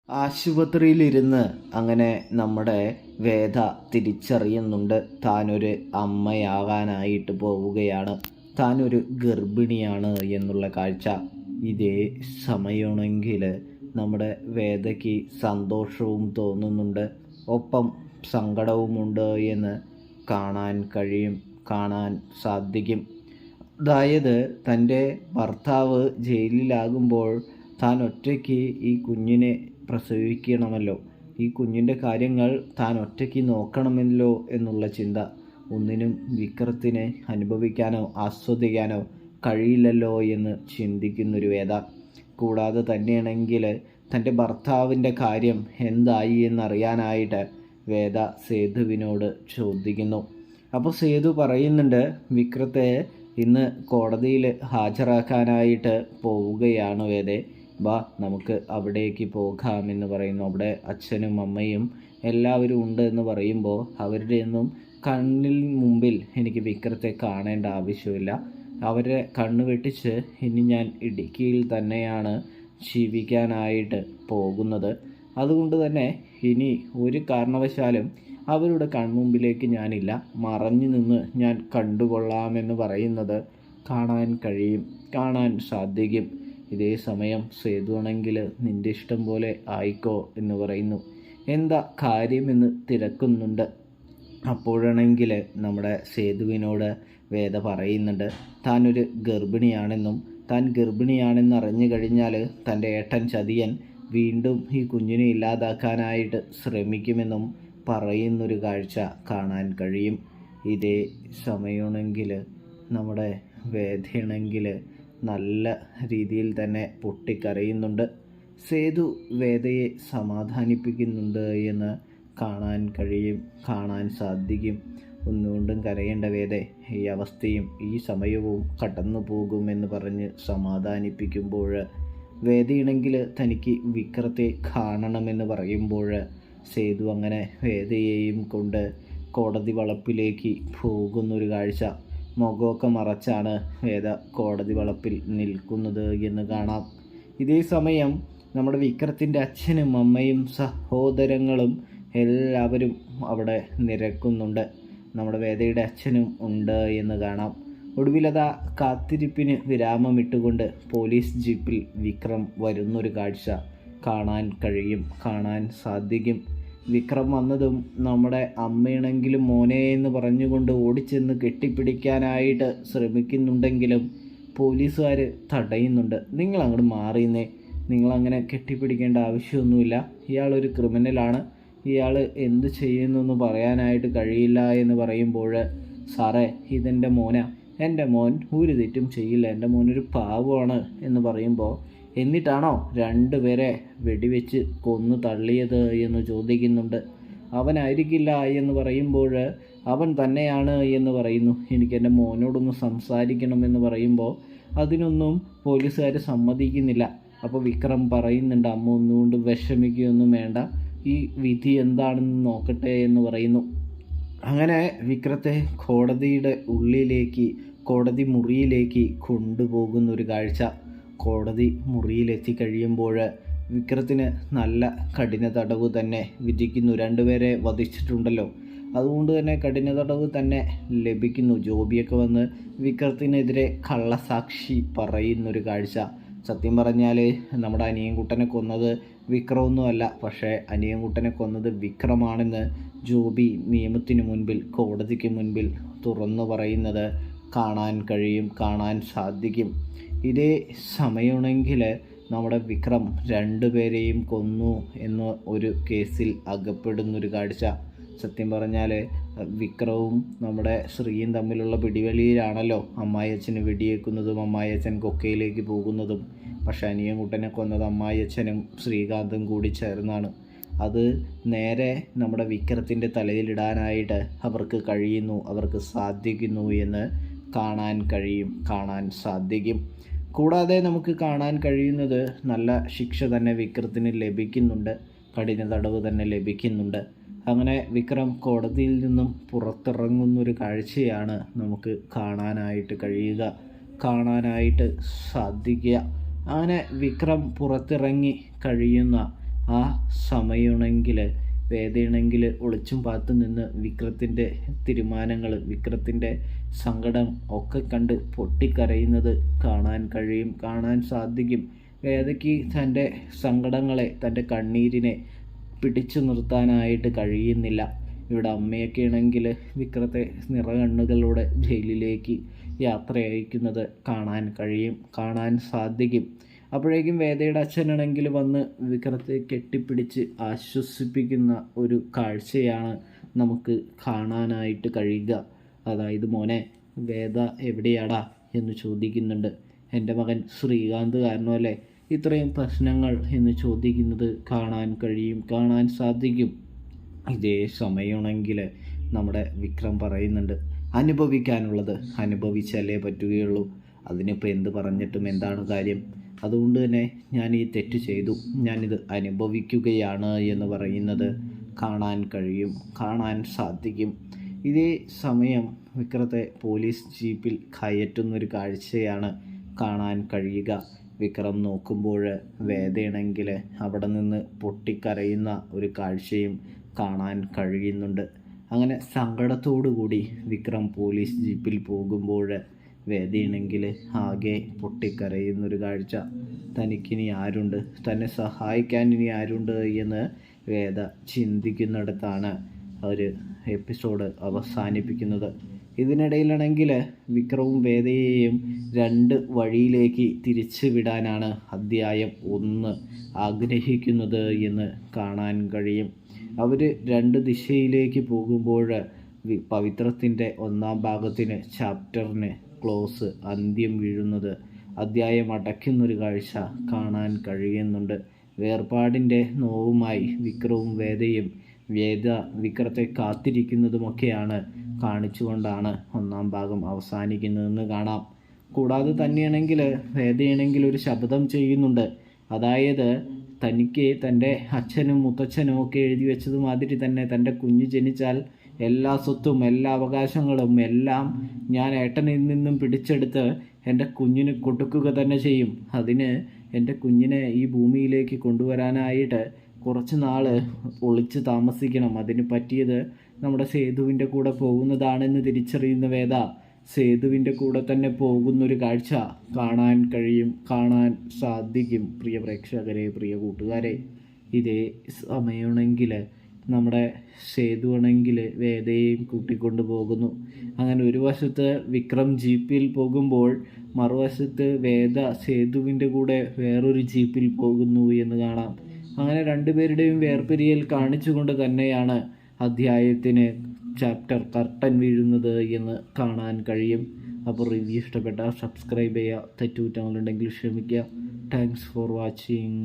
ആശുപത്രിയിലിരുന്ന് അങ്ങനെ നമ്മുടെ വേദ തിരിച്ചറിയുന്നുണ്ട്. താനൊരു അമ്മയാകാനായിട്ട് പോവുകയാണ്, താനൊരു ഗർഭിണിയാണ് എന്നുള്ള കാഴ്ച. ഇതേ സമയമാണെങ്കിൽ നമ്മുടെ വേദയ്ക്ക് സന്തോഷവും തോന്നുന്നുണ്ട്, ഒപ്പം സങ്കടവുമുണ്ട് എന്ന് കാണാൻ സാധിക്കും. അതായത് തൻ്റെ ഭർത്താവ് ജയിലിലാകുമ്പോൾ താൻ ഒറ്റയ്ക്ക് ഈ കുഞ്ഞിനെ പ്രസവിക്കണമല്ലോ, ഈ കുഞ്ഞിൻ്റെ കാര്യങ്ങൾ താൻ ഒറ്റയ്ക്ക് നോക്കണമല്ലോ എന്നുള്ള ചിന്ത. ഒന്നിനും വിക്രത്തിന് അനുഭവിക്കാനോ ആസ്വദിക്കാനോ കഴിയില്ലല്ലോ എന്ന് ചിന്തിക്കുന്നൊരു വേദ. കൂടാതെ തന്നെയാണെങ്കിൽ തൻ്റെ ഭർത്താവിൻ്റെ കാര്യം എന്തായി എന്നറിയാനായിട്ട് വേദ സേതുവിനോട് ചോദിക്കുന്നു. അപ്പോൾ സേതു പറയുന്നുണ്ട്, വിക്രത്തെ ഇന്ന് കോടതിയിൽ ഹാജരാക്കാനായിട്ട് പോവുകയാണ് വേദേ, വാ നമുക്ക് അവിടേക്ക് പോകാമെന്ന് പറയുന്നു. അവിടെ അച്ഛനും അമ്മയും എല്ലാവരും ഉണ്ട് എന്ന് പറയുമ്പോൾ അവരുടെ ഒന്നും കണ്ണിൽ മുമ്പിൽ എനിക്ക് വിക്രത്തെ കാണേണ്ട ആവശ്യമില്ല. അവരെ കണ്ണു വെട്ടിച്ച് ഇനി ഞാൻ ഇടുക്കിയിൽ തന്നെയാണ് ജീവിക്കാനായിട്ട് പോകുന്നത്. അതുകൊണ്ട് തന്നെ ഇനി ഒരു കാരണവശാലും അവരുടെ കൺമുമ്പിലേക്ക് ഞാനില്ല, മറഞ്ഞു നിന്ന് ഞാൻ കണ്ടുകൊള്ളാമെന്ന് പറയുന്നത് കാണാൻ സാധിക്കും. ഇതേ സമയം സേതുവാണെങ്കിൽ നിൻ്റെ ഇഷ്ടം പോലെ ആയിക്കോ എന്ന് പറയുന്നു. എന്താ കാര്യമെന്ന് തിരക്കുന്നുണ്ട്. അപ്പോഴാണെങ്കിൽ നമ്മുടെ സേതുവിനോട് വേദ പറയുന്നുണ്ട്, താനൊരു ഗർഭിണിയാണെന്നും താൻ ഗർഭിണിയാണെന്ന് അറിഞ്ഞു കഴിഞ്ഞാൽ തൻ്റെ ഏട്ടൻ ചതിയൻ വീണ്ടും ഈ കുഞ്ഞിനെ ഇല്ലാതാക്കാനായിട്ട് ശ്രമിക്കുമെന്നും പറയുന്നൊരു കാഴ്ച കാണാൻ കഴിയും. ഇതേ സമയമാണെങ്കിൽ നമ്മുടെ വേദയാണെങ്കിൽ നല്ല രീതിയിൽ തന്നെ പൊട്ടിക്കരയുന്നുണ്ട്. സേതു വേദയെ സമാധാനിപ്പിക്കുന്നുണ്ട് എന്ന് കാണാൻ സാധിക്കും. ഒന്നുകൊണ്ടും കരയേണ്ട വേദ, ഈ അവസ്ഥയും ഈ സമയവും കടന്നു പോകുമെന്ന് പറഞ്ഞ് സമാധാനിപ്പിക്കുമ്പോൾ വേദയാണെങ്കിൽ തനിക്ക് വിക്രത്തെ കാണണമെന്ന് പറയുമ്പോൾ സേതു അങ്ങനെ വേദയെയും കൊണ്ട് കോടതി വളപ്പിലേക്ക് പോകുന്നൊരു കാഴ്ച. മുഖമൊക്കെ മറച്ചാണ് വേദ കോടതി വളപ്പിൽ നിൽക്കുന്നത് എന്ന് കാണാം. ഇതേ സമയം നമ്മുടെ വിക്രത്തിൻ്റെ അച്ഛനും അമ്മയും സഹോദരങ്ങളും എല്ലാവരും അവിടെ നിരക്കുന്നുണ്ട്. നമ്മുടെ വേദയുടെ അച്ഛനും ഉണ്ട് എന്ന് കാണാം. ഒടുവിലതാ കാത്തിരിപ്പിന് വിരാമമിട്ടുകൊണ്ട് പോലീസ് ജീപ്പിൽ വിക്രം വരുന്നൊരു കാഴ്ച കാണാൻ സാധിക്കും. വിക്രം വന്നതും നമ്മുടെ അമ്മയാണെങ്കിലും മോനെ എന്ന് പറഞ്ഞുകൊണ്ട് ഓടിച്ചെന്ന് കെട്ടിപ്പിടിക്കാനായിട്ട് ശ്രമിക്കുന്നുണ്ടെങ്കിലും പോലീസുകാർ തടയുന്നുണ്ട്. നിങ്ങൾ അങ്ങോട്ട് മാറിയെന്നേ, നിങ്ങളങ്ങനെ കെട്ടിപ്പിടിക്കേണ്ട ആവശ്യമൊന്നുമില്ല, ഇയാളൊരു ക്രിമിനലാണ്, ഇയാൾ എന്ത് ചെയ്യുന്നെന്ന് പറയാനായിട്ട് കഴിയില്ല എന്ന് പറയുമ്പോൾ, സാറേ ഇതെൻ്റെ മോനാ, എൻ്റെ മോൻ ഒരു തെറ്റും ചെയ്യില്ല, എൻ്റെ മോനൊരു പാവമാണ് എന്ന് പറയുമ്പോൾ, എന്നിട്ടാണോ രണ്ടുപേരെ വെടിവെച്ച് കൊന്നു തള്ളിയത് എന്ന് ചോദിക്കുന്നുണ്ട്. അവനായിരിക്കില്ല എന്ന് പറയുമ്പോൾ അവൻ തന്നെയാണ് എന്ന് പറയുന്നു. എനിക്ക് എൻ്റെ മോനോടൊന്ന് സംസാരിക്കണമെന്ന് പറയുമ്പോൾ അതിനൊന്നും പോലീസുകാർ സമ്മതിക്കുന്നില്ല. അപ്പോൾ വിക്രം പറയുന്നുണ്ട്, അമ്മ ഒന്നുകൊണ്ട് വിഷമിക്കുകയൊന്നും വേണ്ട, ഈ വിധി എന്താണെന്ന് നോക്കട്ടെ എന്ന് പറയുന്നു. അങ്ങനെ വിക്രത്തെ കോടതി മുറിയിലേക്ക് കൊണ്ടുപോകുന്നൊരു കാഴ്ച. കോടതി മുറിയിലെത്തി കഴിയുമ്പോൾ വിക്രത്തിന് നല്ല കഠിന തടവ് തന്നെ വിധിക്കുന്നു. രണ്ടുപേരെ വധിച്ചിട്ടുണ്ടല്ലോ, അതുകൊണ്ട് തന്നെ കഠിന തടവ് തന്നെ ലഭിക്കുന്നു. ജോബിയൊക്കെ വന്ന് വിക്രത്തിനെതിരെ കള്ളസാക്ഷി പറയുന്നൊരു കാഴ്ച. സത്യം പറഞ്ഞാൽ നമ്മുടെ അനിയൻകുട്ടനെ കൊന്നത് വിക്രമൊന്നുമല്ല, പക്ഷേ അനിയൻകുട്ടനെ കൊന്നത് വിക്രമാണെന്ന് ജോബി നിയമത്തിന് മുൻപിൽ, കോടതിക്ക് മുൻപിൽ തുറന്നു പറയുന്നത് കാണാൻ സാധിക്കും. ഇതേ സമയമാണെങ്കിൽ നമ്മുടെ വിക്രം രണ്ടുപേരെയും കൊന്നു എന്ന ഒരു കേസിൽ അകപ്പെടുന്നൊരു കാഴ്ച. സത്യം പറഞ്ഞാൽ വിക്രവും നമ്മുടെ ശ്രീയും തമ്മിലുള്ള പിടിവലിയിലാണല്ലോ അമ്മായിയച്ഛന് വെടിയേക്കുന്നതും അമ്മായിയച്ഛൻ കൊക്കയിലേക്ക് പോകുന്നതും. പക്ഷേ അനിയൻകുട്ടനെ കൊന്നത് അമ്മായിയച്ഛനും ശ്രീകാന്തും കൂടി ചേർന്നാണ്. അത് നേരെ നമ്മുടെ വിക്രത്തിൻ്റെ തലയിലിടാനായിട്ട് അവർക്ക് സാധിക്കുന്നു എന്ന് കാണാൻ സാധിക്കും. കൂടാതെ നമുക്ക് കാണാൻ കഴിയുന്നത് നല്ല ശിക്ഷ തന്നെ വിക്രത്തിന് ലഭിക്കുന്നുണ്ട്, കഠിന തടവ് തന്നെ ലഭിക്കുന്നുണ്ട്. അങ്ങനെ വിക്രം കോടതിയിൽ നിന്നും പുറത്തിറങ്ങുന്നൊരു കാഴ്ചയാണ് നമുക്ക് കാണാനായിട്ട് സാധിക്കുക. അങ്ങനെ വിക്രം പുറത്തിറങ്ങി കഴിയുന്ന ആ സമയമാണെങ്കിൽ വേദയാണെങ്കിൽ ഒളിച്ചും പാത്തു നിന്ന് വിക്രത്തിൻ്റെ തീരുമാനങ്ങൾ, വിക്രത്തിൻ്റെ സങ്കടം ഒക്കെ കണ്ട് പൊട്ടിക്കരയുന്നത് കാണാൻ സാധിക്കും. വേദയ്ക്ക് തൻ്റെ സങ്കടങ്ങളെ, തൻ്റെ കണ്ണീരിനെ പിടിച്ചു നിർത്താനായിട്ട് കഴിയുന്നില്ല. ഇവിടെ അമ്മയൊക്കെ ആണെങ്കിൽ വിക്രത്തെ നിറകണ്ണുകളോടെ ജയിലിലേക്ക് യാത്ര അയക്കുന്നത് കാണാൻ സാധിക്കും. അപ്പോഴേക്കും വേദയുടെ അച്ഛനാണെങ്കിൽ വന്ന് വിക്രത്തെ കെട്ടിപ്പിടിച്ച് ആശ്വസിപ്പിക്കുന്ന ഒരു കാഴ്ചയാണ് നമുക്ക് കാണാനായിട്ട് കഴിയുക. അതായത് മോനെ വേദ എവിടെയാടാ എന്ന് ചോദിക്കുന്നുണ്ട്. എൻ്റെ മകൻ ശ്രീകാന്ത് കാരണമല്ലേ ഇത്രയും പ്രശ്നങ്ങൾ എന്ന് ചോദിക്കുന്നത് കാണാൻ സാധിക്കും. ഇതേ സമയമാണെങ്കിൽ നമ്മുടെ വിക്രം പറയുന്നുണ്ട്, അനുഭവിക്കാനുള്ളത് അനുഭവിച്ചാലേ പറ്റുകയുള്ളൂ. അതിനിപ്പോൾ എന്ത് പറഞ്ഞിട്ടും എന്താണ് കാര്യം? അതുകൊണ്ട് തന്നെ ഞാൻ ഈ തെറ്റ് ചെയ്തു, ഞാനിത് അനുഭവിക്കുകയാണ് എന്ന് പറയുന്നത് കാണാൻ സാധിക്കും. ഇതേ സമയം വിക്രത്തെ പോലീസ് ജീപ്പിൽ കയറ്റുന്നൊരു കാഴ്ചയാണ് കാണാൻ കഴിയുക. വിക്രം നോക്കുമ്പോൾ വേദയാണെങ്കിൽ അവിടെ നിന്ന് പൊട്ടിക്കരയുന്ന ഒരു കാഴ്ചയും കാണാൻ കഴിയുന്നുണ്ട്. അങ്ങനെ സങ്കടത്തോടു കൂടി വിക്രം പോലീസ് ജീപ്പിൽ പോകുമ്പോൾ വേദയാണെങ്കിൽ ആകെ പൊട്ടിക്കരയുന്നൊരു കാഴ്ച. തനിക്കിനി ആരുണ്ട്, തന്നെ സഹായിക്കാൻ ഇനി ആരുണ്ട് എന്ന് വേദ ചിന്തിക്കുന്നിടത്താണ് ഒരു എപ്പിസോഡ് അവസാനിപ്പിക്കുന്നത്. ഇതിനിടയിലാണെങ്കിൽ വിക്രവും വേദയെയും 2 വഴിയിലേക്ക് തിരിച്ചു വിടാനാണ് അധ്യായം 1 ആഗ്രഹിക്കുന്നത് എന്ന് കാണാൻ കഴിയും. അവർ 2 ദിശയിലേക്ക് പോകുമ്പോൾ പവിത്രത്തിൻ്റെ 1-ാം ഭാഗത്തിന് ചാപ്റ്ററിന് ക്ലോസ് അന്ത്യം വീഴുന്നത്, അധ്യായം അടയ്ക്കുന്നൊരു കാഴ്ച കാണാൻ കഴിയുന്നുണ്ട്. വേർപാടിൻ്റെ നോവുമായി വിക്രവും വേദയും വിക്രത്തെ കാത്തിരിക്കുന്നതുമൊക്കെയാണ് കാണിച്ചുകൊണ്ടാണ് 1-ാം ഭാഗം അവസാനിക്കുന്നതെന്ന് കാണാം. കൂടാതെ തന്നെയാണെങ്കിൽ വേദയാണെങ്കിൽ ഒരു ശപഥം ചെയ്യുന്നുണ്ട്. അതായത് തനിക്ക് തൻ്റെ അച്ഛനും മുത്തച്ഛനും ഒക്കെ എഴുതി വെച്ചത് മാതിരി തന്നെ തൻ്റെ കുഞ്ഞ് ജനിച്ചാൽ എല്ലാ സ്വത്തും എല്ലാ അവകാശങ്ങളും എല്ലാം ഞാൻ ഏട്ടനിൽ നിന്നും പിടിച്ചെടുത്ത് എൻ്റെ കുഞ്ഞിന് കൊടുക്കുക തന്നെ ചെയ്യും. അതിന് എൻ്റെ കുഞ്ഞിനെ ഈ ഭൂമിയിലേക്ക് കൊണ്ടുവരാനായിട്ട് കുറച്ച് നാൾ ഒളിച്ച് താമസിക്കണം. അതിന് പറ്റിയത് നമ്മുടെ സേതുവിൻ്റെ കൂടെ പോകുന്നതാണെന്ന് തിരിച്ചറിയുന്ന വേദ സേതുവിൻ്റെ കൂടെ തന്നെ പോകുന്നൊരു കാഴ്ച കാണാൻ സാധിക്കും. പ്രിയ പ്രേക്ഷകരെ, പ്രിയ കൂട്ടുകാരെ, ഇതേ സമയമാണെങ്കിൽ നമ്മുടെ സേതുവാണെങ്കിൽ വേദയെയും കൂട്ടിക്കൊണ്ട് പോകുന്നു. അങ്ങനെ ഒരു വശത്ത് വിക്രം ജീപ്പിൽ പോകുമ്പോൾ മറുവശത്ത് വേദ സേതുവിൻ്റെ കൂടെ വേറൊരു ജീപ്പിൽ പോകുന്നു എന്ന് കാണാം. അങ്ങനെ 2 പേരുടെയും വേർപിരിയൽ കാണിച്ചുകൊണ്ട് തന്നെയാണ് അധ്യായത്തിന് ചാപ്റ്റർ കർട്ടൻ വീഴുന്നത് എന്ന് കാണാൻ കഴിയും. അപ്പോൾ റിവ്യൂ ഇഷ്ടപ്പെട്ടാൽ സബ്സ്ക്രൈബ് ചെയ്യുക, തെറ്റുകുറ്റങ്ങളുണ്ടെങ്കിൽ ക്ഷമിക്കുക. Thanks for watching.